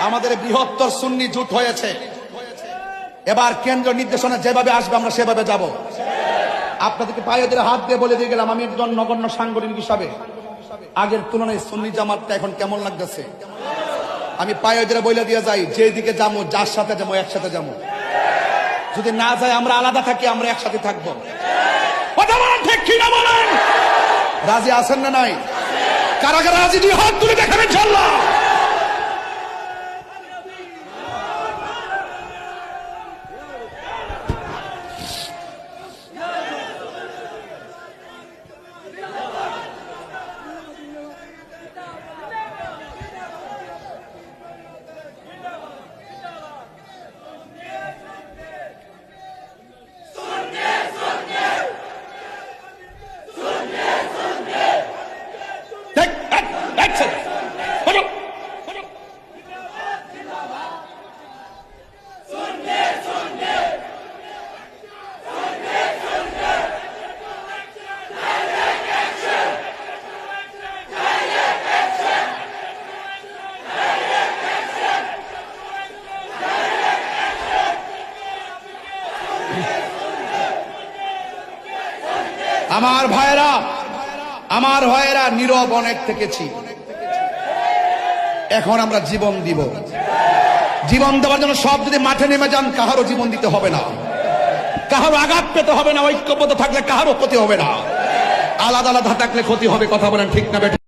আমাদের বৃহত্তর সুন্নি জোট হয়েছে। এবার কেন্দ্র নির্দেশনা যেভাবে আসবে আমরা সেভাবে যাব। আপনাদেরকে পায়ে ধরে হাত দিয়ে বলে দিয়ে গেলাম, আমি একজন নগণ্য সাংগঠনিক হিসাবে আগের তুলনায় সুন্নি জামাতটা এখন কেমন লাগতেছে আমি পায়ে ধরে বলে দিয়ে যাই, যেদিকে যাবো, যার সাথে যাবো, একসাথে যাবো। যদি না যায় আমরা আলাদা থাকি, আমরা একসাথে থাকবো। কথা বলেন ঠিক কিনা বলেন? রাজি আছেন না নাই? কারা কারা রাজি? দুই হাত তুলে দেখান ইনশাআল্লাহ। আমার ভাইয়েরা নীরব অনেক থেকেছি, এখন আমরা জীবন দিব। জীবন দেওয়ার জন্য সব যদি মাঠে নেমে যান, কাহারও জীবন দিতে হবে না, কাহারও আঘাত পেতে হবে না, ঐক্যবদ্ধ থাকলে কাহারও ক্ষতি হবে না, আলাদা আলাদা থাকলে ক্ষতি হবে। কথা বলেন ঠিক না?